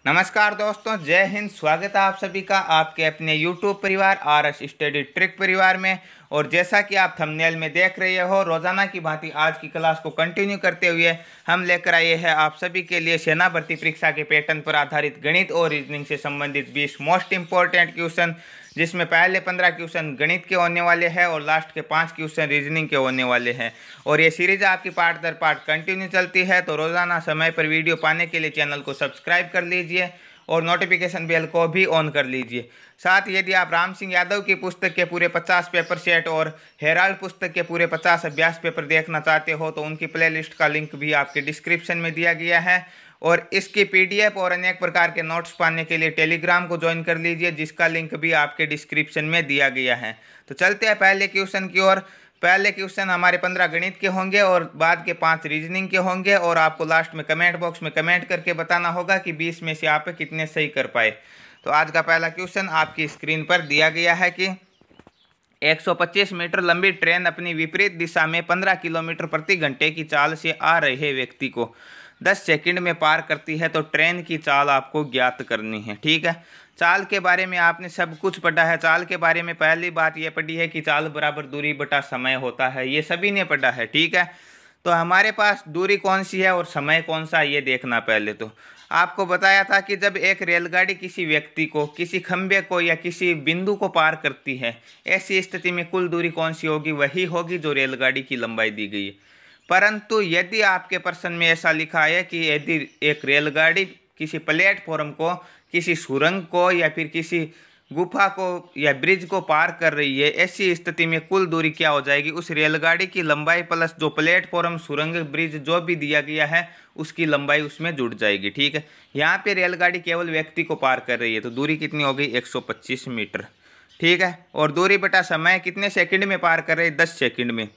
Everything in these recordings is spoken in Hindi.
नमस्कार दोस्तों, जय हिंद। स्वागत है आप सभी का आपके अपने YouTube परिवार RS स्टडी ट्रिक परिवार में। और जैसा कि आप थंबनेल में देख रहे हो, रोजाना की भांति आज की क्लास को कंटिन्यू करते हुए हम लेकर आए हैं आप सभी के लिए सेना भर्ती परीक्षा के पैटर्न पर आधारित गणित और रीजनिंग से संबंधित 20 मोस्ट इंपॉर्टेंट क्वेश्चन, जिसमें पहले 15 क्वेश्चन गणित के होने वाले हैं और लास्ट के 5 क्वेश्चन रीजनिंग के होने वाले हैं। और ये सीरीज आपकी पार्ट दर पार्ट कंटिन्यू चलती है, तो रोजाना समय पर वीडियो पाने के लिए चैनल को सब्सक्राइब कर लीजिए और नोटिफिकेशन बेल को भी ऑन कर लीजिए। साथ यदि आप राम सिंह यादव की पुस्तक के पूरे 50 पेपर सेट और हेराल्ड पुस्तक के पूरे 50 अभ्यास पेपर देखना चाहते हो तो उनकी प्लेलिस्ट का लिंक भी आपके डिस्क्रिप्शन में दिया गया है। और इसकी PDF और अनेक प्रकार के नोट्स पाने के लिए टेलीग्राम को ज्वाइन कर लीजिए, जिसका लिंक भी आपके डिस्क्रिप्शन में दिया गया है। तो चलते हैं पहले क्वेश्चन की ओर। पहले क्वेश्चन हमारे 15 गणित के होंगे और बाद के 5 रीजनिंग के होंगे, और आपको लास्ट में कमेंट बॉक्स में कमेंट करके बताना होगा कि 20 में से आप कितने सही कर पाए। तो आज का पहला क्वेश्चन आपकी स्क्रीन पर दिया गया है कि 125 मीटर लंबी ट्रेन अपनी विपरीत दिशा में 15 किलोमीटर प्रति घंटे की चाल से आ रहे व्यक्ति को 10 सेकंड में पार करती है। तो ट्रेन की चाल आपको ज्ञात करनी है। ठीक है, चाल के बारे में आपने सब कुछ पढ़ा है। चाल के बारे में पहली बात ये पढ़ी है कि चाल बराबर दूरी बटा समय होता है, ये सभी ने पढ़ा है। ठीक है, तो हमारे पास दूरी कौन सी है और समय कौन सा है ये देखना। पहले तो आपको बताया था कि जब एक रेलगाड़ी किसी व्यक्ति को, किसी खंभे को या किसी बिंदु को पार करती है, ऐसी स्थिति में कुल दूरी कौन सी होगी, वही होगी जो रेलगाड़ी की लंबाई दी गई है। परंतु यदि आपके प्रश्न में ऐसा लिखा है कि यदि एक रेलगाड़ी किसी प्लेटफॉर्म को, किसी सुरंग को या फिर किसी गुफा को या ब्रिज को पार कर रही है, ऐसी स्थिति में कुल दूरी क्या हो जाएगी, उस रेलगाड़ी की लंबाई प्लस जो प्लेटफॉर्म, सुरंग, ब्रिज जो भी दिया गया है उसकी लंबाई उसमें जुड़ जाएगी। ठीक है, यहाँ पे रेलगाड़ी केवल व्यक्ति को पार कर रही है, तो दूरी कितनी हो गई, 125 मीटर। ठीक है, और दूरी बटा समय कितने सेकंड में पार कर रहे हैं, 10 सेकंड में।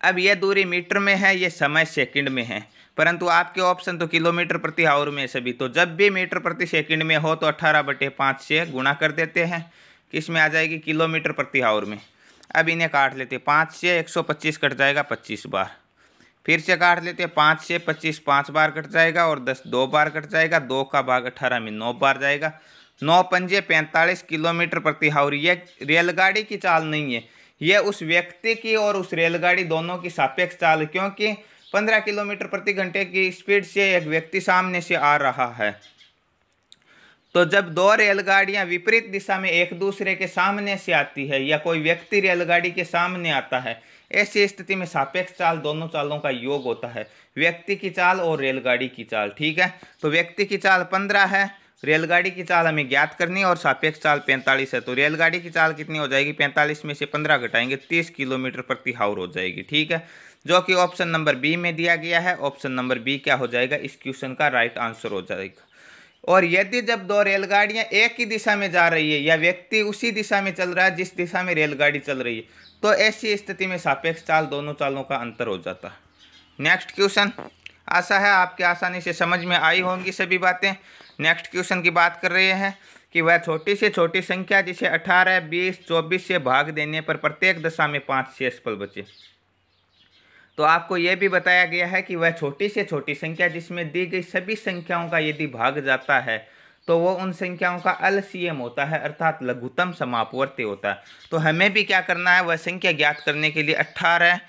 अब यह दूरी मीटर में है, ये समय सेकंड में है, परंतु आपके ऑप्शन तो किलोमीटर प्रति आवर में सभी। तो जब भी मीटर प्रति सेकंड में हो तो 18/5 से गुणा कर देते हैं, किस में आ जाएगी, किलोमीटर प्रति आवर में। अब इन्हें काट लेते हैं, 5 से 125 कट जाएगा 25 बार। फिर से काट लेते हैं, 5 से 25 5 बार कट जाएगा और 10 2 बार कट जाएगा। 2 का भाग 18 में 9 बार जाएगा। 9 पंजे 45 किलोमीटर प्रति आवर। ये रेलगाड़ी की चाल नहीं है, यह उस व्यक्ति की और उस रेलगाड़ी दोनों की सापेक्ष चाल है, क्योंकि 15 किलोमीटर प्रति घंटे की स्पीड से एक व्यक्ति सामने से आ रहा है। तो जब दो रेलगाड़ियां विपरीत दिशा में एक दूसरे के सामने से आती है या कोई व्यक्ति रेलगाड़ी के सामने आता है, ऐसी स्थिति में सापेक्ष चाल दोनों चालों का योग होता है, व्यक्ति की चाल और रेलगाड़ी की चाल। ठीक है, तो व्यक्ति की चाल 15 है, रेलगाड़ी की चाल हमें ज्ञात करनी है और सापेक्ष चाल 45 है। तो रेलगाड़ी की चाल कितनी हो जाएगी, 45 में से 15 घटाएंगे 30 किलोमीटर प्रति आवर हो जाएगी। ठीक है, जो कि ऑप्शन नंबर बी में दिया गया है। ऑप्शन नंबर बी क्या हो जाएगा, इस क्वेश्चन का राइट आंसर हो जाएगा। और यदि जब दो रेलगाड़ियां एक ही दिशा में जा रही है या व्यक्ति उसी दिशा में चल रहा है जिस दिशा में रेलगाड़ी चल रही है, तो ऐसी स्थिति में सापेक्ष चाल दोनों चालों का अंतर हो जाता है। नेक्स्ट क्वेश्चन, आशा है आपके आसानी से समझ में आई होंगी सभी बातें। नेक्स्ट क्वेश्चन की बात कर रहे हैं कि वह छोटी से छोटी संख्या जिसे 18, 20, 24 से भाग देने पर प्रत्येक दशा में 5 शेषफल बचे। तो आपको यह भी बताया गया है कि वह छोटी से छोटी संख्या जिसमें दी गई सभी संख्याओं का यदि भाग जाता है तो वो उन संख्याओं का LCM होता है, अर्थात लघुत्तम समापवर्ती होता है। तो हमें भी क्या करना है, वह संख्या ज्ञात करने के लिए 18,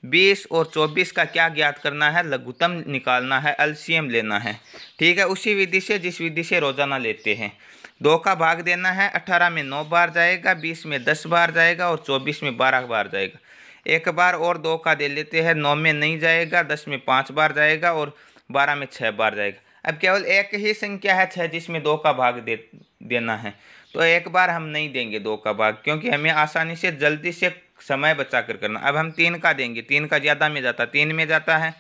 20 और 24 का क्या ज्ञात करना है, लघुत्तम निकालना है, LCM लेना है। ठीक है, उसी विधि से जिस विधि से रोजाना लेते हैं। 2 का भाग देना है, 18 में 9 बार जाएगा, 20 में 10 बार जाएगा और 24 में 12 बार जाएगा। एक बार और 2 का दे लेते हैं, 9 में नहीं जाएगा, 10 में 5 बार जाएगा और 12 में 6 बार जाएगा। अब केवल एक ही संख्या है 6 जिसमें 2 का भाग देना है, तो एक बार हम नहीं देंगे 2 का भाग, क्योंकि हमें आसानी से जल्दी से समय बचा कर करना। अब हम 3 का देंगे, 3 का ज़्यादा में जाता, 3 में जाता है,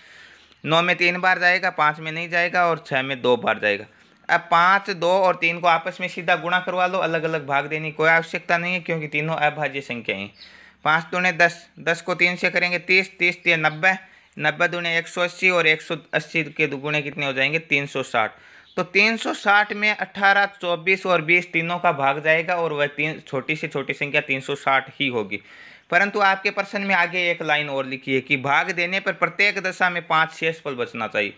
9 में 3 बार जाएगा, 5 में नहीं जाएगा और 6 में 2 बार जाएगा। अब 5, 2 और 3 को आपस में सीधा गुणा करवा लो, अलग अलग भाग देने की कोई आवश्यकता नहीं है, क्योंकि तीनों अभाज्य संख्याएं हैं। 5 दूने 10, 10 को 3 से करेंगे 30, 30 3 90, 90 दूने 180 और 180 के दुगुने कितने हो जाएंगे, 360। तो 360 में 18, 24 और 20 तीनों का भाग जाएगा और वह छोटी से छोटी संख्या 360 ही होगी। परंतु आपके प्रश्न में आगे एक लाइन और लिखी है कि भाग देने पर प्रत्येक दशा में 5 शेषफल बचना चाहिए।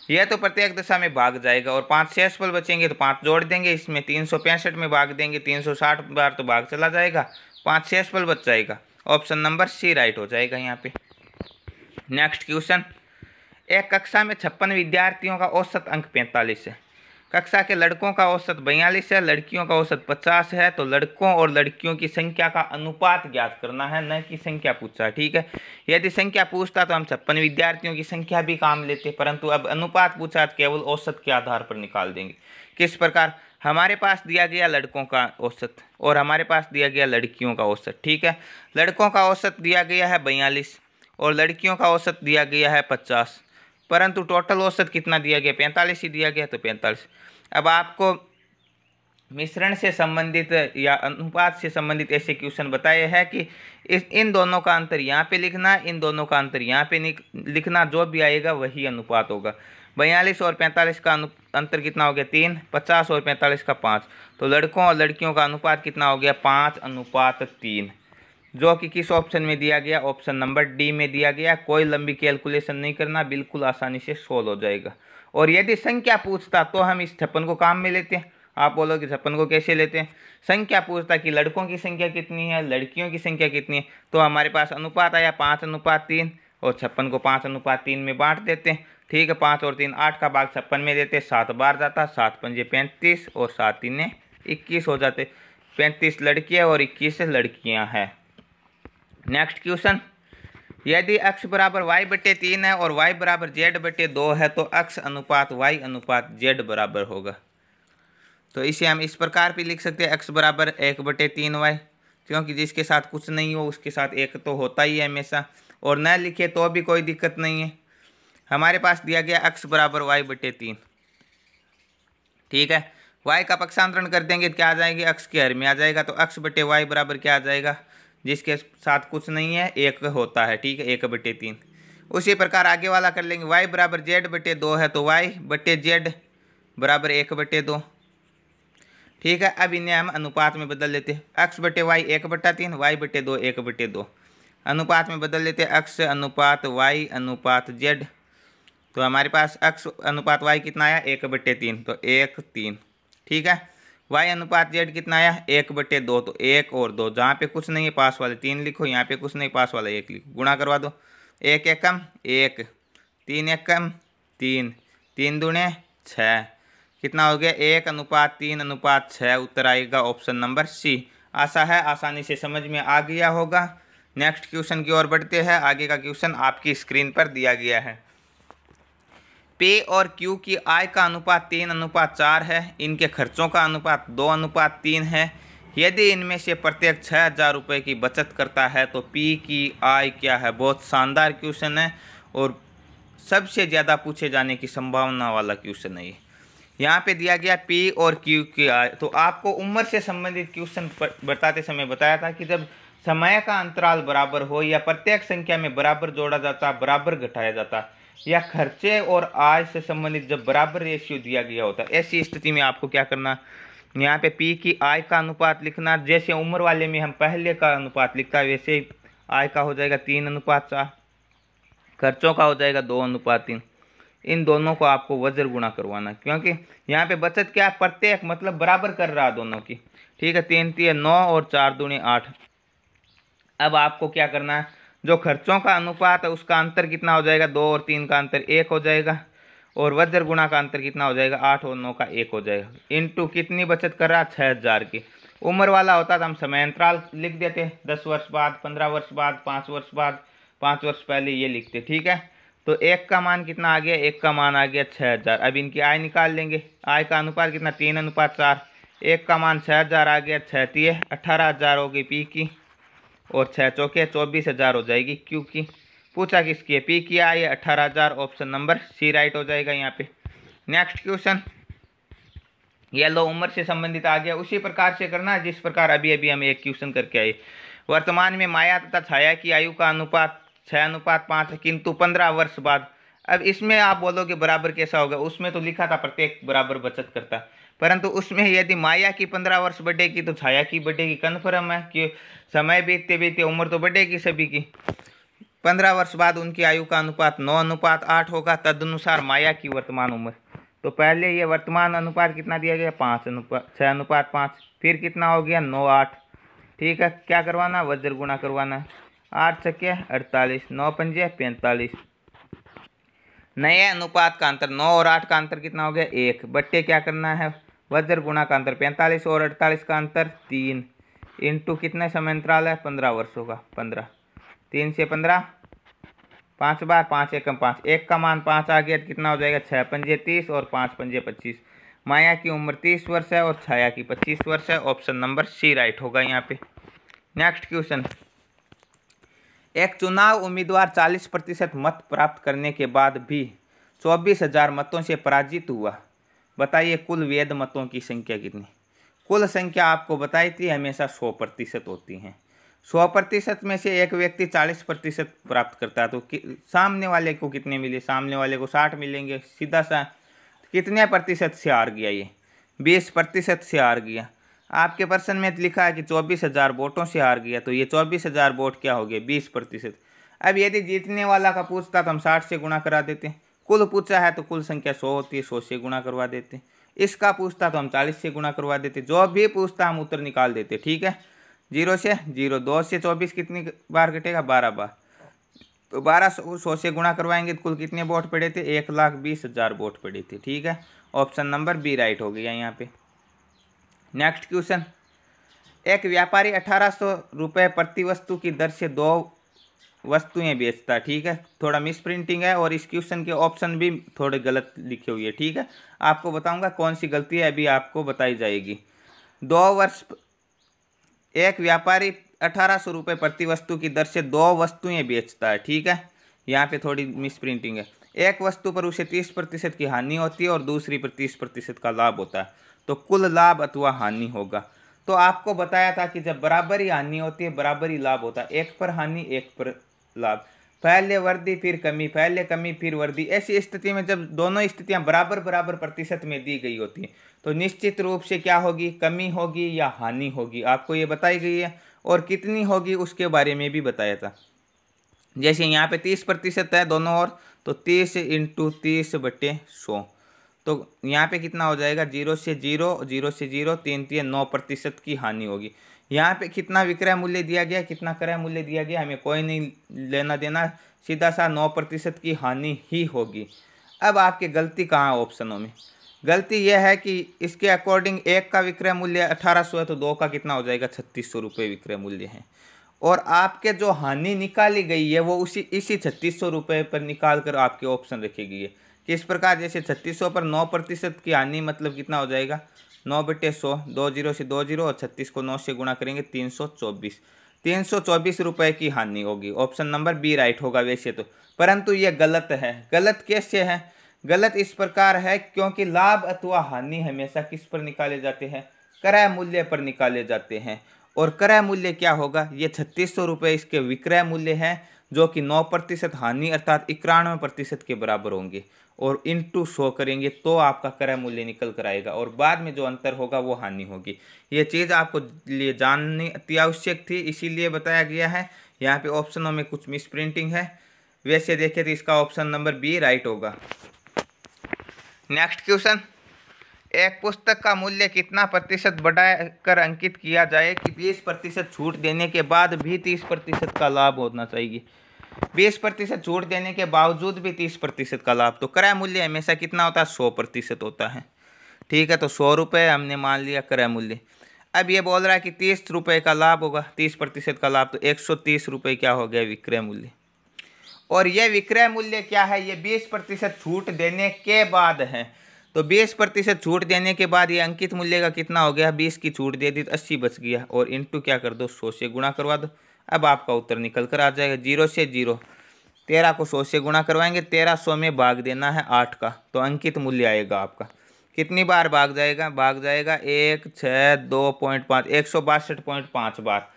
यह तो प्रत्येक दशा में भाग जाएगा और 5 शेषफल बचेंगे तो 5 जोड़ देंगे, इसमें 365 में भाग देंगे, 360 बार तो भाग चला जाएगा, 5 शेषफल बच जाएगा। ऑप्शन नंबर सी राइट हो जाएगा यहाँ पे। नेक्स्ट क्वेश्चन, एक कक्षा में 56 विद्यार्थियों का औसत अंक 45 है। कक्षा के लड़कों का औसत 42 है, लड़कियों का औसत 50 है। तो लड़कों और लड़कियों की संख्या का अनुपात ज्ञात करना है, न कि संख्या पूछा। ठीक है, यदि संख्या पूछता तो हम 56 विद्यार्थियों की संख्या भी काम लेते, परंतु अब अनुपात पूछा तो केवल औसत के आधार पर निकाल देंगे। किस प्रकार, हमारे पास दिया गया लड़कों का औसत और हमारे पास दिया गया लड़कियों का औसत। ठीक है, लड़कों का औसत दिया गया है 42 और लड़कियों का औसत दिया गया है 50, परंतु टोटल औसत कितना दिया गया, 45 ही दिया गया, तो 45। अब आपको मिश्रण से संबंधित या अनुपात से संबंधित ऐसे क्वेश्चन बताए हैं कि इन दोनों का अंतर यहाँ पे लिखना, इन दोनों का अंतर यहाँ पे लिखना, जो भी आएगा वही अनुपात होगा। 42 और 45 का अंतर कितना हो गया 3, 50 और 45 का 5, तो लड़कों और लड़कियों का अनुपात कितना हो गया 5:3, जो कि किस ऑप्शन में दिया गया, ऑप्शन नंबर डी में दिया गया। कोई लंबी कैलकुलेशन नहीं करना, बिल्कुल आसानी से सोल्व हो जाएगा। और यदि संख्या पूछता तो हम इस 56 को काम में लेते हैं। आप बोलोगे 56 को कैसे लेते हैं, संख्या पूछता कि लड़कों की संख्या कितनी है, लड़कियों की संख्या कितनी है, तो हमारे पास अनुपात आया 5:3 और 56 को 5:3 में बांट देते हैं। ठीक है, 5 और 3 8 का भाग 56 में देते, 7 बार जाता, 7 पंजे 35 और 7 3 21 हो जाते। 35 लड़कियाँ और 21 लड़कियाँ हैं। नेक्स्ट क्वेश्चन, यदि x बराबर y/3 है और y बराबर z/2 है तो x अनुपात y अनुपात z बराबर होगा। तो इसे हम इस प्रकार भी लिख सकते हैं, x बराबर 1/3y, क्योंकि जिसके साथ कुछ नहीं हो उसके साथ एक तो होता ही है हमेशा, और न लिखे तो भी कोई दिक्कत नहीं है। हमारे पास दिया गया x बराबर y/3। ठीक है, y का पक्षांतरण कर देंगे क्या आ जाएगी, x के हर में आ जाएगा, तो x/y बराबर क्या आ जाएगा, जिसके साथ कुछ नहीं है एक होता है। ठीक है, 1/3। उसी प्रकार आगे वाला कर लेंगे, y बराबर z/2 है तो y/z बराबर 1/2। ठीक है, अब इन्हें हम अनुपात में बदल लेते हैं, x/y 1/3, y/2 1/2, अनुपात में बदल लेते हैं, x अनुपात y अनुपात z। तो हमारे पास x अनुपात y कितना आया 1/3, तो 1 3। ठीक है, y अनुपात z कितना आया 1/2, तो 1 और 2, जहाँ पे कुछ नहीं है पास वाले 3 लिखो, यहाँ पे कुछ नहीं पास वाला 1 लिखो, गुणा करवा दो, 1 एकम 1, 3 एकम 3, 3 दूने 6, कितना हो गया 1:3:6। उत्तर आएगा ऑप्शन नंबर सी। आशा है आसानी से समझ में आ गया होगा। नेक्स्ट क्वेश्चन की ओर बढ़ते हैं। आगे का क्वेश्चन आपकी स्क्रीन पर दिया गया है, पे और क्यू की आय का अनुपात 3:4 है, इनके खर्चों का अनुपात 2:3 है। यदि इनमें से प्रत्येक 6,000 रुपये की बचत करता है तो पी की आय क्या है। बहुत शानदार क्वेश्चन है और सबसे ज़्यादा पूछे जाने की संभावना वाला क्वेश्चन है। यहाँ पे दिया गया पी और क्यू की आय, तो आपको उम्र से संबंधित क्वेश्चन बताते समय बताया था कि जब समय का अंतराल बराबर हो या प्रत्येक संख्या में बराबर जोड़ा जाता, बराबर घटाया जाता, या खर्चे और आय से संबंधित जब बराबर रेशियो दिया गया होता, ऐसी स्थिति में आपको क्या करना, यहाँ पे पी की आय का अनुपात लिखना। जैसे उम्र वाले में हम पहले का अनुपात लिखता है वैसे ही आय का हो जाएगा 3:4, खर्चों का हो जाएगा 2:3। इन दोनों को आपको वज्र गुणा करवाना, क्योंकि यहाँ पे बचत क्या प्रत्येक मतलब बराबर कर रहा दोनों की। ठीक है, 3 3 9 और 4 दूनी 8। अब आपको क्या करना है, जो खर्चों का अनुपात है उसका अंतर कितना हो जाएगा, 2 और 3 का अंतर 1 हो जाएगा, और वज्र गुणा का अंतर कितना हो जाएगा, 8 और 9 का 1 हो जाएगा। इनटू कितनी बचत कर रहा, 6,000 की। उम्र वाला होता तो हम समय अंतराल लिख देते, 10 वर्ष बाद, 15 वर्ष बाद, 5 वर्ष बाद, 5 वर्ष पहले ये लिखते। ठीक है, तो 1 का मान कितना आ गया, 1 का मान आ गया 6,000। अब इनकी आय निकाल लेंगे, आय का अनुपात कितना 3:4, 1 का मान 6,000 आ गया, 6 3 18,000 हो गई पी की, और 6 चौके 24,000 हो जाएगी क्यू की। पूछा किसकी है, पी की आय 18,000, ऑप्शन नंबर सी राइट हो जाएगा यहाँ पे। नेक्स्ट क्वेश्चन, यह लो उम्र से संबंधित आ गया, उसी प्रकार से करना जिस प्रकार अभी अभी हम एक क्वेश्चन करके आए। वर्तमान में माया तथा छाया की आयु का अनुपात 6:5 है, किंतु 15 वर्ष बाद। अब इसमें आप बोलोगे बराबर कैसा होगा, उसमें तो लिखा था प्रत्येक बराबर बचत करता, परंतु उसमें यदि माया की 15 वर्ष बढ़ेगी तो छाया की बढ़ेगी, कन्फर्म है कि समय बीतते बीतते उम्र तो बढ़ेगी सभी की। 15 वर्ष बाद उनकी आयु का अनुपात 9:8 होगा। तदनुसार माया की वर्तमान उम्र, तो पहले ये वर्तमान अनुपात कितना दिया गया 6:5, फिर कितना हो गया 9:8। ठीक है, क्या करवाना, वज्र गुणा करवाना। 8 छक्के 48, 9 पंजे 45। नए अनुपात का अंतर 9 और 8 का अंतर कितना हो गया 1, बट्टे क्या करना है, वज्र गुणा का अंतर 45 और 48 का अंतर 3, इंटू कितने समय अंतराल है 15 वर्षों का, 15, 3 से 15, 5 बार, 5 एकम 5, 1 का मान 5 आ गया, कितना हो जाएगा 6 पंजे 30 और 5 पंजे 25। माया की उम्र 30 वर्ष है और छाया की 25 वर्ष है। ऑप्शन नंबर सी राइट होगा यहाँ पे। नेक्स्ट क्वेश्चन, एक चुनाव उम्मीदवार 40% मत प्राप्त करने के बाद भी 24,000 मतों से पराजित हुआ। बताइए कुल वैध मतों की संख्या कितनी। कुल संख्या आपको बताई थी हमेशा 100% होती हैं। 100% में से एक व्यक्ति 40% प्राप्त करता है, तो सामने वाले को कितने मिले, सामने वाले को 60 मिलेंगे। सीधा सा कितने प्रतिशत से हार गया, ये 20% से हार गया। आपके प्रश्न में लिखा है कि 24,000 वोटों से हार गया, तो ये 24,000 वोट क्या हो गए 20%। अब यदि जीतने वाला का पूछता तो हम 60 से गुणा करा देते। कुल पूछा है तो कुल संख्या 100 होती है, 100 से गुणा करवा देते। इसका पूछता तो हम 40 से गुणा करवा देते। जो भी पूछता हम उत्तर निकाल देते। ठीक है, 0 से 0, 2 से 24 कितनी बार कटेगा 12 बार, तो 1200 से गुणा करवाएंगे तो कुल कितने वोट पड़े थे 1,20,000 वोट पड़े थे। ठीक है, ऑप्शन नंबर बी राइट हो गया यहाँ पे। नेक्स्ट क्वेश्चन, एक व्यापारी 1800 रुपये प्रति वस्तु की दर से 2 वस्तुएं बेचता है। ठीक है, थोड़ा मिस प्रिंटिंग है और इस क्वेश्चन के ऑप्शन भी थोड़े गलत लिखे हुए। ठीक है, आपको बताऊंगा कौन सी गलती है, अभी आपको बताई जाएगी। 2 वर्ष, एक व्यापारी 1800 रुपये प्रति वस्तु की दर से 2 वस्तुएं बेचता है। ठीक है, यहाँ पे थोड़ी मिस प्रिंटिंग है। एक वस्तु पर उसे 30% की हानि होती है और दूसरी पर 30% का लाभ होता है, तो कुल लाभ अथवा हानि होगा। तो आपको बताया था कि जब बराबर ही हानि होती है बराबर ही लाभ होता है, एक पर हानि एक पर लाभ, पहले वृद्धि फिर कमी, पहले कमी फिर वृद्धि। ऐसी स्थिति में जब दोनों स्थितियां बराबर बराबर प्रतिशत में दी गई होती हैं तो निश्चित रूप से क्या होगी, कमी होगी या हानि होगी, आपको ये बताई गई है। और कितनी होगी उसके बारे में भी बताया था। जैसे यहाँ पे 30% है दोनों ओर, तो 30 × 30/100, तो यहाँ पे कितना हो जाएगा 0 से 0, 0 से 0, 3 3 9% की हानि होगी। यहाँ पे कितना विक्रय मूल्य दिया गया, कितना क्रय मूल्य दिया गया, हमें कोई नहीं लेना देना, सीधा सा 9% की हानि ही होगी। अब आपकी गलती कहाँ ऑप्शनों में, गलती यह है कि इसके अकॉर्डिंग एक का विक्रय मूल्य 1800 है तो 2 का कितना हो जाएगा 3600 रुपये विक्रय मूल्य है, और आपके जो हानि निकाली गई है वो इसी 3600 रुपये पर निकाल कर आपके ऑप्शन रखी गई है। किस प्रकार, जैसे 3600 पर 9% की हानि मतलब कितना हो जाएगा 9/100, 2 0 से 2 0 और 36 को 9 से गुणा करेंगे 324 रुपये की हानि होगी। ऑप्शन नंबर बी राइट होगा वैसे तो, परंतु ये गलत है। गलत कैसे है, गलत इस प्रकार है क्योंकि लाभ अथवा हानि हमेशा किस पर निकाले जाते हैं, क्रय मूल्य पर निकाले जाते हैं। और क्रय मूल्य क्या होगा, ये 3600 रुपये इसके विक्रय मूल्य है, जो कि 9% हानि अर्थात 91% के बराबर होंगे, और इंटू 100 करेंगे तो आपका क्रय मूल्य निकल कर आएगा, और बाद में जो अंतर होगा वो हानि होगी। ये चीज़ आपको लिए जाननी अति आवश्यक थी, इसीलिए बताया गया है। यहाँ पे ऑप्शनों में कुछ मिस प्रिंटिंग है, वैसे देखें तो इसका ऑप्शन नंबर बी राइट होगा। नेक्स्ट क्वेश्चन, एक पुस्तक का मूल्य कितना प्रतिशत बढ़ाकर अंकित किया जाए कि 20% छूट देने के बाद भी 30% का लाभ होना चाहिए। 20% छूट देने के बावजूद भी 30% का लाभ, तो क्रय मूल्य हमेशा कितना होता है 100% होता है। ठीक है, तो 100 रुपये हमने मान लिया क्रय मूल्य। अब ये बोल रहा है कि 30 रुपये का लाभ होगा, 30% का लाभ, तो 130 रुपये क्या हो गया विक्रय मूल्य। और ये विक्रय मूल्य क्या है, ये 20% छूट देने के बाद है, तो 20% छूट देने के बाद ये अंकित मूल्य का कितना हो गया, 20 की छूट दे दी तो 80 बच गया, और इंटू क्या कर दो 100 से गुणा करवा दो। अब आपका उत्तर निकल कर आ जाएगा 0 से 0, 13 को 100 से गुणा करवाएंगे, 1300 में भाग देना है 8 का, तो अंकित मूल्य आएगा आपका। कितनी बार भाग जाएगा, 1 6 2.5 162.5 बार।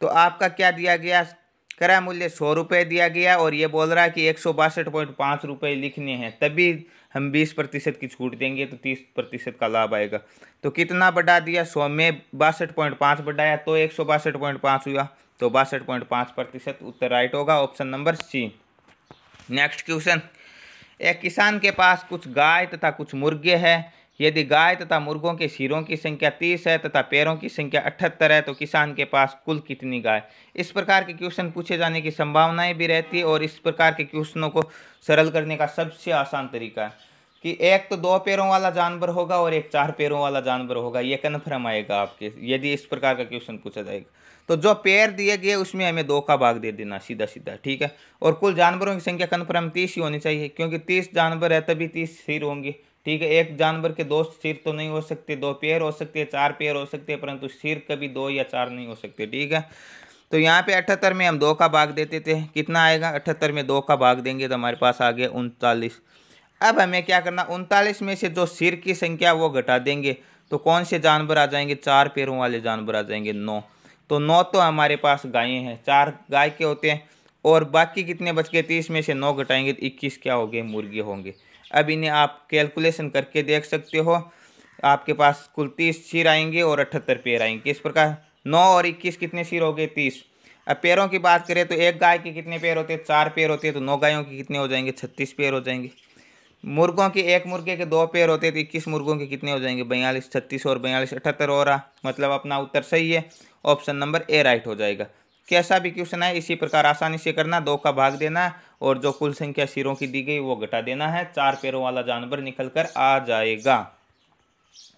तो आपका क्या दिया गया, क्रय मूल्य 100 रुपये दिया गया, और ये बोल रहा है कि 162.5 रुपये लिखने हैं, तभी हम 20% की छूट देंगे तो 30% का लाभ आएगा। तो कितना बढ़ा दिया, 100 में 62.5 बढ़ाया तो 162.5 हुआ, तो 62.5% उत्तर राइट होगा, option number C. Next question, एक किसान के पास कुछ गाय तथा कुछ मुर्गे हैं। यदि गाय तथा मुर्गों के सिरों की संख्या 30 है तथा पैरों की संख्या 78 है तो किसान के पास कुल कितनी गाय। इस प्रकार के क्वेश्चन पूछे जाने की संभावनाएं भी रहती है और इस प्रकार के क्वेश्चनों को सरल करने का सबसे आसान तरीका है कि एक तो 2 पैरों वाला जानवर होगा और एक 4 पैरों वाला जानवर होगा, ये कन्फर्म आएगा आपके यदि इस प्रकार का क्वेश्चन पूछा जाएगा। तो जो पैर दिए गए उसमें हमें 2 का भाग दे देना सीधा सीधा, ठीक है। और कुल जानवरों की संख्या कन्फर्म 30 ही होनी चाहिए क्योंकि 30 जानवर है तभी 30 सिर होंगे, ठीक है। एक जानवर के 2 सिर तो नहीं हो सकते, 2 पैर हो सकते हैं, 4 पैर हो सकते हैं, परंतु सिर कभी 2 या 4 नहीं हो सकते, ठीक है। तो यहाँ पे 78 में हम 2 का भाग देते थे, कितना आएगा, 78 में 2 का भाग देंगे तो हमारे पास आ गया 39। अब हमें क्या करना, 39 में से जो सिर की संख्या वो घटा देंगे तो कौन से जानवर आ जाएंगे, 4 पैरों वाले जानवर आ जाएंगे, 9। तो 9 तो हमारे पास गायें हैं, 4 गाय के होते हैं और बाकी कितने बच गए, 30 में से 9 घटाएंगे तो 21 क्या हो गए, मुर्गे होंगे। अब इन्हें आप कैलकुलेशन करके देख सकते हो, आपके पास कुल 30 सिर आएंगे और 78 पैर आएंगे। इस प्रकार 9 और 21 कितने सिर हो गए, 30। अब पैरों की बात करें तो एक गाय के कितने पैर होते हैं, 4 पैर होते हैं, तो 9 गायों के कितने हो जाएंगे, 36 पैर हो जाएंगे। मुर्गों के एक मुर्गे के 2 पैर होते हैं तो 21 मुर्गों के कितने हो जाएंगे, 42, 36 और 42 78 हो रहा, मतलब अपना उत्तर सही है, ऑप्शन नंबर ए राइट हो जाएगा। कैसा भी क्वेश्चन है इसी प्रकार आसानी से करना, 2 का भाग देना है और जो कुल संख्या सिरों की दी गई वो घटा देना है, 4 पैरों वाला जानवर निकल कर आ जाएगा।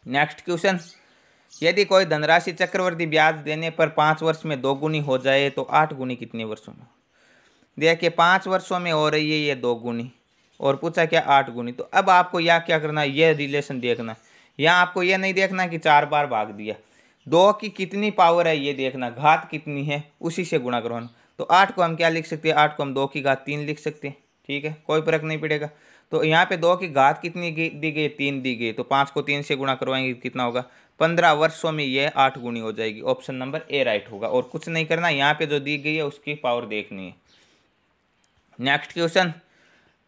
नेक्स्ट क्वेश्चन, यदि कोई धनराशि चक्रवृद्धि ब्याज देने पर 5 वर्ष में 2 गुनी हो जाए तो 8 गुनी कितने वर्षों में। देखिए 5 वर्षों में हो रही है ये 2 गुनी और पूछा क्या 8 गुनी। तो अब आपको यह क्या करना है, ये रिलेशन देखना, यहाँ आपको ये नहीं देखना कि 4 बार भाग दिया, 2 की कितनी पावर है ये देखना, घात कितनी है उसी से गुणा करवाना। तो 8 को हम क्या लिख सकते हैं, 8 को हम 2 की घात 3 लिख सकते हैं, ठीक है, कोई फर्क नहीं पड़ेगा। तो यहाँ पे 2 की घात कितनी दी गई, 3 दी गई, तो 5 को 3 से गुणा करवाएंगे कितना होगा, 15 वर्षों में ये 8 गुनी हो जाएगी, ऑप्शन नंबर ए राइट होगा। और कुछ नहीं करना, यहाँ पे जो दी गई है उसकी पावर देखनी है। नेक्स्ट क्वेश्चन,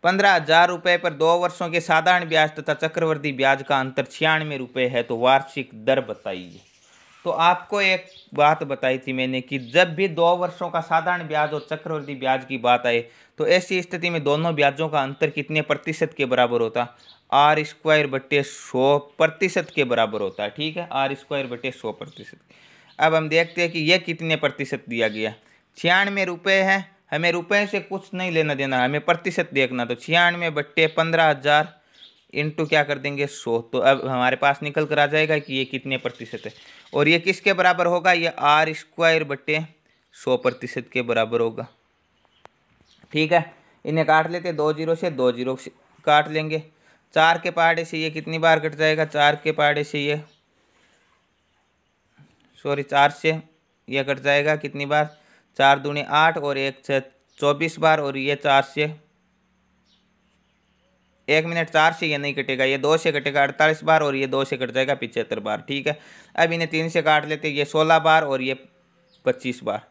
15,000 रुपये पर 2 वर्षों के साधारण ब्याज तथा चक्रवृद्धि ब्याज का अंतर 96 रुपये है तो वार्षिक दर बताइए। तो आपको एक बात बताई थी मैंने कि जब भी 2 वर्षों का साधारण ब्याज और चक्रवृद्धि ब्याज की बात आए तो ऐसी स्थिति में दोनों ब्याजों का अंतर कितने प्रतिशत के बराबर होता, R²/100% के बराबर होता है, ठीक है, R²/100%। अब हम देखते हैं कि यह कितने प्रतिशत दिया गया, 96 रुपये है, हमें रुपए से कुछ नहीं लेना देना, हमें प्रतिशत देखना। तो 96/15,000 इंटू क्या कर देंगे 100, तो अब हमारे पास निकल कर आ जाएगा कि ये कितने प्रतिशत है और ये किसके बराबर होगा, ये R²/100% के बराबर होगा, ठीक है। इन्हें काट लेते, 2 0 से 2 0 से काट लेंगे, 4 के पहाड़े से ये कितनी बार कट जाएगा, 4 के पहाड़े से ये 4 से ये कट जाएगा कितनी बार, 4 दूनी 8 और 1 से 24 बार, और ये 4 से 1 मिनट 4 से ये नहीं कटेगा, ये 2 से कटेगा 48 बार और ये 2 से कट जाएगा 75 बार, ठीक है। अब इन्हें 3 से काट लेते, ये 16 बार और ये 25 बार।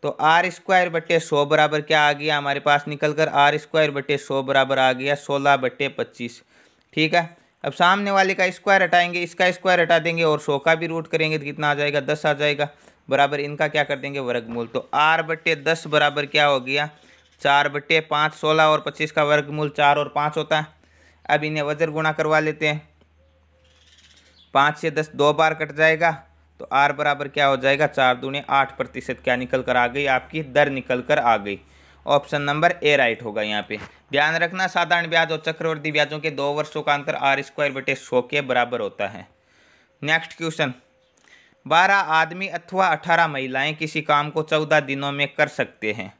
तो R²/100 बराबर क्या आ गया हमारे पास निकल कर, R²/100 बराबर आ गया 16/25, ठीक है। अब सामने वाले का स्क्वायर हटाएंगे, इसका स्क्वायर हटा देंगे और 100 का भी रूट करेंगे तो कितना आ जाएगा, 10 आ जाएगा, बराबर इनका क्या कर देंगे, वर्गमूल। तो R/10 बराबर क्या हो गया, 4/5, 16 और 25 का वर्गमूल 4 और 5 होता है। अब इन्हें वज्र गुणा करवा लेते हैं, 5 से 10 2 बार कट जाएगा, तो R बराबर क्या हो जाएगा, 4 दूने 8% क्या निकल कर आ गई, आपकी दर निकल कर आ गई, ऑप्शन नंबर ए राइट होगा। यहाँ पे ध्यान रखना, साधारण ब्याज और चक्रवृद्धि ब्याजों के 2 वर्षों का अंतर R²/100 के बराबर होता है। नेक्स्ट क्वेश्चन, 12 आदमी अथवा 18 महिलाएं किसी काम को 14 दिनों में कर सकते हैं।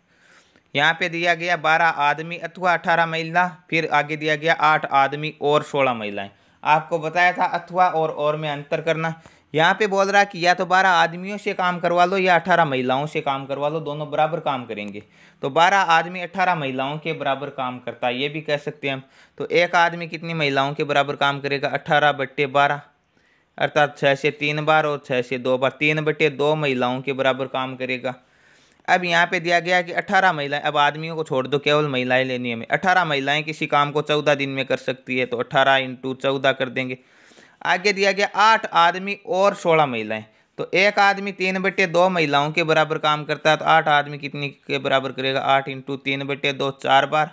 यहाँ पे दिया गया 12 आदमी अथवा 18 महिला, फिर आगे दिया गया 8 आदमी और 16 महिलाएं। आपको बताया था अथवा और में अंतर करना। यहाँ पे बोल रहा है कि या तो 12 आदमियों से काम करवा लो या 18 महिलाओं से काम करवा लो, दोनों बराबर काम करेंगे। तो 12 आदमी 18 महिलाओं के बराबर काम करता है, ये भी कह सकते हैं हम। तो एक आदमी कितनी महिलाओं के बराबर काम करेगा, 18/12, अर्थात 6 से 3 बार और 6 से 2 बार, 3/2 महिलाओं के बराबर काम करेगा। अब यहाँ पे दिया गया कि 18 महिलाएं, अब आदमियों को छोड़ दो, केवल महिलाएं लेनी है हमें। 18 महिलाएं किसी काम को 14 दिन में कर सकती है, तो 18 × 14 कर देंगे। आगे दिया गया 8 आदमी और 16 महिलाएं, तो एक आदमी 3/2 महिलाओं के बराबर काम करता है, तो 8 आदमी कितनी के बराबर करेगा, 8 × 3/2 4 बार,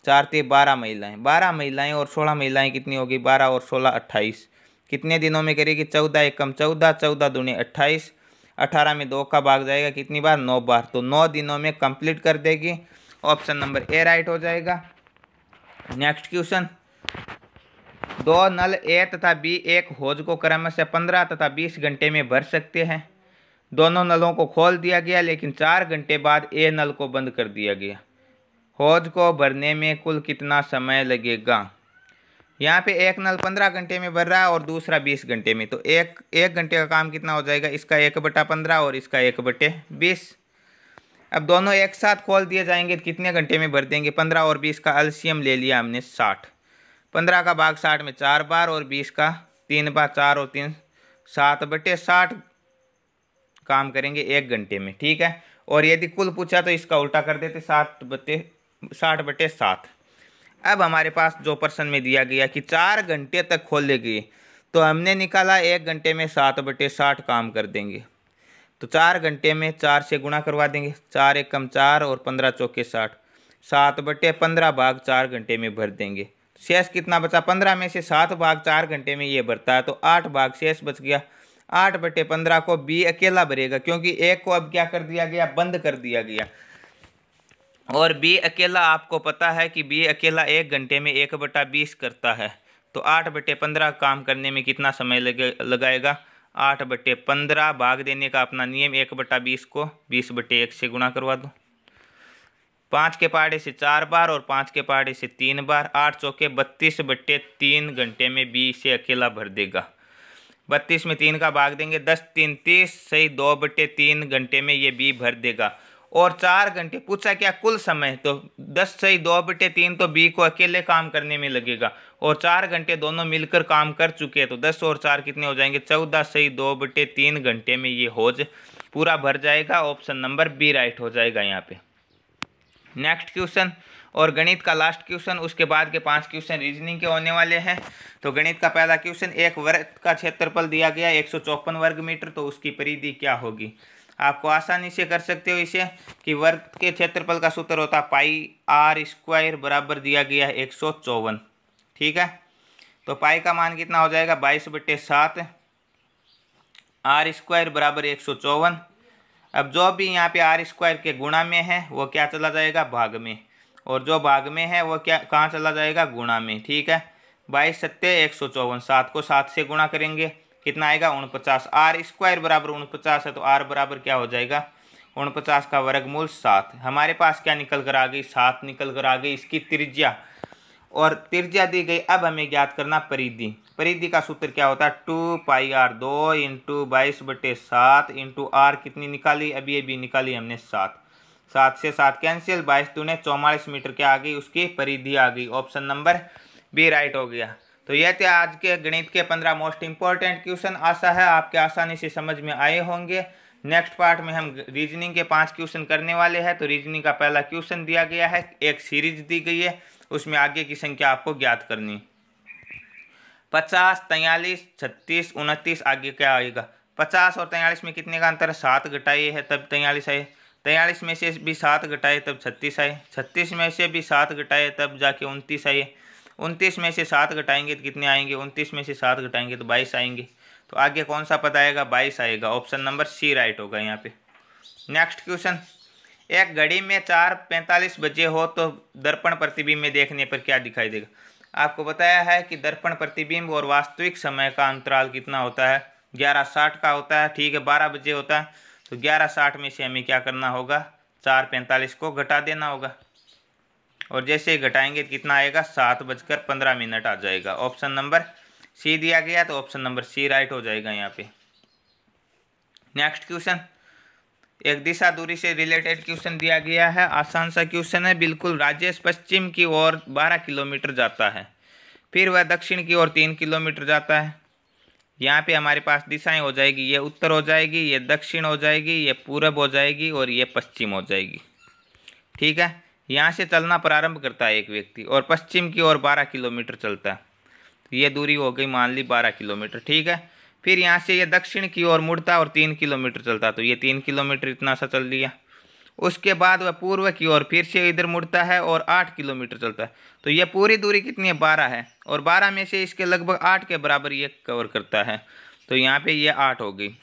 4 × 12 महिलाएं। 12 महिलाएं और 16 महिलाएं कितनी होगी, 12 और 16 28। कितने दिनों में करेगी, 14 एकम 14, 14 दूनी 28, 18 में 2 का भाग जाएगा, कितनी बार, 9 बार, तो 9 दिनों में कंप्लीट कर देगी। ऑप्शन नंबर ए राइट हो जाएगा। नेक्स्ट क्वेश्चन, 2 नल ए तथा बी एक हौज को क्रमशः 15 तथा 20 घंटे में भर सकते हैं। दोनों नलों को खोल दिया गया, लेकिन 4 घंटे बाद ए नल को बंद कर दिया गया। हौज को भरने में कुल कितना समय लगेगा। यहाँ पे एक नल 15 घंटे में भर रहा है और दूसरा 20 घंटे में, तो एक घंटे का काम कितना हो जाएगा, इसका 1/15 और इसका 1/20। अब दोनों एक साथ खोल दिए जाएंगे तो कितने घंटे में भर देंगे, 15 और 20 का एलसीएम ले लिया हमने 60। 15 का भाग 60 में 4 बार और 20 का 3 बार, 4 और 3 7/60 काम करेंगे 1 घंटे में, ठीक है। और यदि कुल पूछा तो इसका उल्टा कर देते, 60/7। अब हमारे पास जो प्रश्न में दिया गया कि 4 घंटे तक खोलेगी, तो हमने निकाला 1 घंटे में 7/60 काम कर देंगे, तो 4 घंटे में 4 से गुणा करवा देंगे, 4 एकम 4 और 15 चौके 60, 7/15 भाग 4 घंटे में भर देंगे। शेष कितना बचा, 15 में से 7 भाग 4 घंटे में ये भरता है, तो 8 भाग शेष बच गया। 8/15 को बी अकेला भरेगा, क्योंकि एक को अब क्या कर दिया गया, बंद कर दिया गया। और बी अकेला, आपको पता है कि बी अकेला 1 घंटे में 1/20 करता है, तो 8/15 काम करने में कितना समय लगाएगा, 8/15 भाग देने का अपना नियम, 1/20 को 20/1 से गुणा करवा दो। 5 के पहाड़े से 4 बार और 5 के पहाड़े से 3 बार, 8 चौके 32/3 घंटे में बी से अकेला भर देगा। 32 में 3 का भाग देंगे, 10 3 30, सही 2/3 घंटे में ये बी भर देगा। और 4 घंटे पूछा क्या, कुल समय, तो 10 सही 2/3 तो बी को अकेले काम करने में लगेगा, और 4 घंटे दोनों मिलकर काम कर चुके हैं, तो 10 और 4 कितने हो जाएंगे, 14, सही 2/3 घंटे में ये हौज पूरा भर जाएगा। ऑप्शन नंबर बी राइट हो जाएगा यहाँ पे। नेक्स्ट क्वेश्चन, और गणित का लास्ट क्वेश्चन, उसके बाद के 5 क्वेश्चन रीजनिंग के होने वाले हैं। तो गणित का पहला क्वेश्चन, एक वर्ग का क्षेत्रफल दिया गया 154 वर्ग मीटर, तो उसकी परिधि क्या होगी। आपको आसानी से कर सकते हो इसे, कि वर्ग के क्षेत्रफल का सूत्र होता है πr² बराबर दिया गया है 154, ठीक है। तो पाई का मान कितना हो जाएगा, 22/7, r² बराबर 154। अब जो भी यहाँ पे r² के गुणा में है वो क्या चला जाएगा, भाग में, और जो भाग में है वो क्या कहाँ चला जाएगा, गुणा में, ठीक है। 22 सत्ते 154, 7 को 7 से गुणा करेंगे, कितना आएगा, 49। r² बराबर 49 है, तो r बराबर क्या हो जाएगा, 49 का वर्गमूल 7। हमारे पास क्या निकल कर आ गई, 7 निकल कर आ गई इसकी त्रिज्या, और त्रिज्या दी गई। अब हमें ज्ञात करना परिधि। परिधि का सूत्र क्या होता है, 2πr, 2 × 22/7 × r कितनी निकाली, अभी ये भी निकाली हमने 7, 7 से 7 कैंसिल, 22 दूने 44 मीटर क्या आ गई, उसकी परिधि आ गई। ऑप्शन नंबर बी राइट हो गया। तो यह थे आज के गणित के 15 मोस्ट इंपॉर्टेंट क्वेश्चन। आशा है आपके आसानी से समझ में आए होंगे। नेक्स्ट पार्ट में हम रीजनिंग के 5 क्वेश्चन करने वाले हैं। तो रीजनिंग का पहला क्वेश्चन दिया गया है, एक सीरीज दी गई है, उसमें आगे की संख्या आपको ज्ञात करनी। 50, 43, 36, 29, आगे क्या आएगा, 50 और 43 में कितने का अंतर है, 7 घटाए है तब 43 आए, 43 में से भी 7 घटाए तब 36 आए, 36 में से भी 7 घटाए तब जाके 29 आए, 29 में से 7 घटाएंगे तो कितने आएंगे, 29 में से 7 घटाएंगे तो 22 आएंगे। तो आगे कौन सा पद आएगा, 22 आएगा। ऑप्शन नंबर सी राइट होगा यहाँ पे। नेक्स्ट क्वेश्चन, एक घड़ी में 4:45 बजे हो तो दर्पण प्रतिबिंब में देखने पर क्या दिखाई देगा। आपको बताया है कि दर्पण प्रतिबिंब और वास्तविक समय का अंतराल कितना होता है, 11:60 का होता है, ठीक है। 12 बजे होता है, तो 11:60 में से हमें क्या करना होगा, 4:45 को घटा देना होगा, और जैसे ही घटाएंगे कितना आएगा, 7:15 आ जाएगा। ऑप्शन नंबर सी दिया गया, तो ऑप्शन नंबर सी राइट हो जाएगा यहाँ पे। नेक्स्ट क्वेश्चन, एक दिशा दूरी से रिलेटेड क्वेश्चन दिया गया है, आसान सा क्वेश्चन है बिल्कुल। राजेश पश्चिम की ओर 12 किलोमीटर जाता है, फिर वह दक्षिण की ओर 3 किलोमीटर जाता है। यहाँ पे हमारे पास दिशाएं हो जाएगी, ये उत्तर हो जाएगी, ये दक्षिण हो जाएगी, ये पूरब हो जाएगी और ये पश्चिम हो जाएगी। ठीक है, यहाँ से चलना प्रारंभ करता है एक व्यक्ति और पश्चिम की ओर 12 किलोमीटर चलता है। तो ये दूरी हो गई मान ली 12 किलोमीटर। ठीक है, फिर यहाँ से ये दक्षिण की ओर मुड़ता है और 3 किलोमीटर चलता है, तो ये 3 किलोमीटर इतना सा चल दिया। उसके बाद वह पूर्व की ओर फिर से इधर मुड़ता है और 8 किलोमीटर चलता है। तो ये पूरी दूरी कितनी है, 12 है, और 12 में से इसके लगभग 8 के बराबर ये कवर करता है। तो यहाँ पे ये 8 हो गई।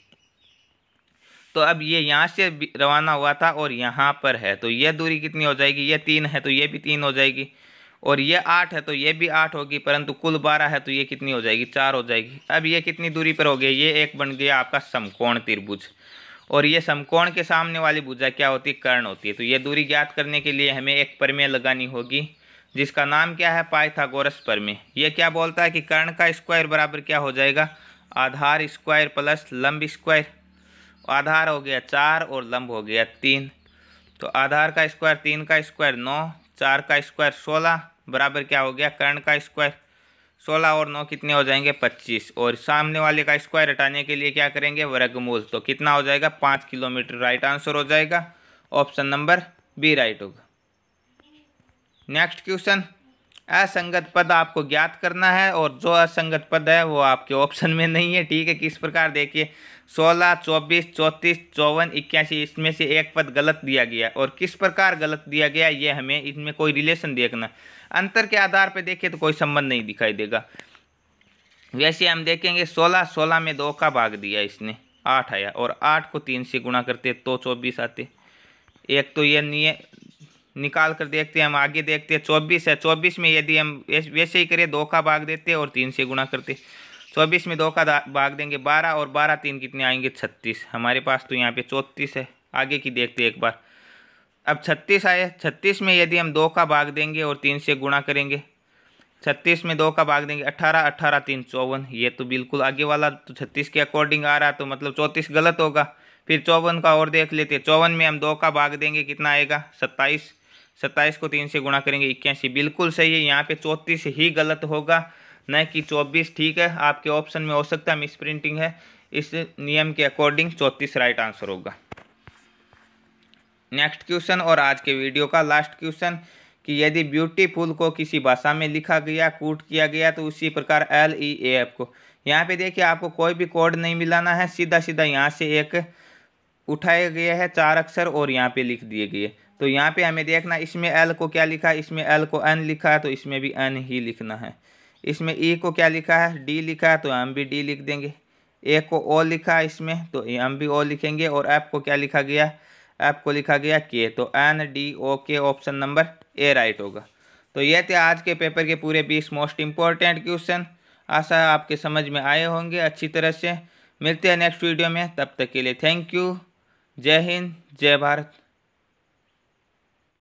तो अब ये यहाँ से रवाना हुआ था और यहाँ पर है, तो ये दूरी कितनी हो जाएगी, ये 3 है तो ये भी 3 हो जाएगी, और ये 8 है तो ये भी 8 होगी, परंतु कुल 12 है तो ये कितनी हो जाएगी, 4 हो जाएगी। अब ये कितनी दूरी पर हो गया, ये एक बन गया आपका समकोण त्रिभुज, और ये समकोण के सामने वाली भुजा क्या होती है, कर्ण होती है। तो ये दूरी ज्ञात करने के लिए हमें एक प्रमेय लगानी होगी जिसका नाम क्या है, पाइथागोरस प्रमेय। ये क्या बोलता है कि कर्ण का स्क्वायर बराबर क्या हो जाएगा, आधार स्क्वायर प्लस लंब स्क्वायर। आधार हो गया 4 और लंब हो गया 3, तो आधार का स्क्वायर 3 का स्क्वायर 9, 4 का स्क्वायर 16 बराबर क्या हो गया, कर्ण का स्क्वायर 16 और 9 कितने हो जाएंगे, 25, और सामने वाले का स्क्वायर हटाने के लिए क्या करेंगे, वर्गमूल। तो कितना हो जाएगा, 5 किलोमीटर। राइट आंसर हो जाएगा ऑप्शन नंबर बी राइट होगा। नेक्स्ट क्वेश्चन, असंगत पद आपको ज्ञात करना है, और जो असंगत पद है वो आपके ऑप्शन में नहीं है। ठीक है, किस प्रकार देखिए, 16, 24, 34, 54, 81, इसमें से एक पद गलत दिया गया, और किस प्रकार गलत दिया गया ये हमें इसमें कोई रिलेशन देखना। अंतर के आधार पर देखिए तो कोई संबंध नहीं दिखाई देगा। वैसे हम देखेंगे 16 में 2 का भाग दिया इसने, 8 आया, और 8 को 3 से गुणा करते तो 24 आते। एक तो ये नहीं निकाल कर देखते हैं, हम आगे देखते हैं 24 है, 24 में यदि हम वैसे ही करें 2 का भाग देते और 3 से गुणा करते, 24 में 2 का भाग देंगे 12, और 12 3 कितने आएंगे, 36। हमारे पास तो यहाँ पे 34 है, आगे की देखते एक बार। अब 36 आए, 36 में यदि हम 2 का भाग देंगे और 3 से गुणा करेंगे, 36 में 2 का भाग देंगे 18, 18 3 54, ये तो बिल्कुल आगे वाला तो 36 के अकॉर्डिंग आ रहा, तो मतलब 34 गलत होगा। फिर 54 का और देख लेते, 54 में हम 2 का भाग देंगे कितना आएगा, 27, 27 को 3 से गुणा करेंगे 81, बिल्कुल सही है। यहाँ पे 34 ही गलत होगा, न कि 24। ठीक है, आपके ऑप्शन में हो सकता है मिस प्रिंटिंग है, इस नियम के अकॉर्डिंग 34 राइट आंसर होगा। नेक्स्ट क्वेश्चन और आज के वीडियो का लास्ट क्वेश्चन, कि यदि ब्यूटीफुल को किसी भाषा में लिखा गया, कूट किया गया, तो उसी प्रकार LEAF को, यहाँ पे देखिए आपको कोई भी कोड नहीं मिलाना है, सीधा सीधा यहाँ से एक उठाए गए हैं 4 अक्षर और यहाँ पे लिख दिए गए। तो यहाँ पे हमें देखना, इसमें L को क्या लिखा है, इसमें L को N लिखा है, तो इसमें भी N ही लिखना है। इसमें E को क्या लिखा है, D लिखा है, तो हम भी D लिख देंगे। A को O लिखा है इसमें, तो हम भी O लिखेंगे, और F को क्या लिखा गया, F को लिखा गया K, तो NDOK option number A right होगा। तो ये थे आज के पेपर के पूरे 20 मोस्ट इंपॉर्टेंट क्वेश्चन। आशा है आपके समझ में आए होंगे अच्छी तरह से। मिलते हैं नेक्स्ट वीडियो में, तब तक के लिए थैंक यू। जय हिंद, जय भारत।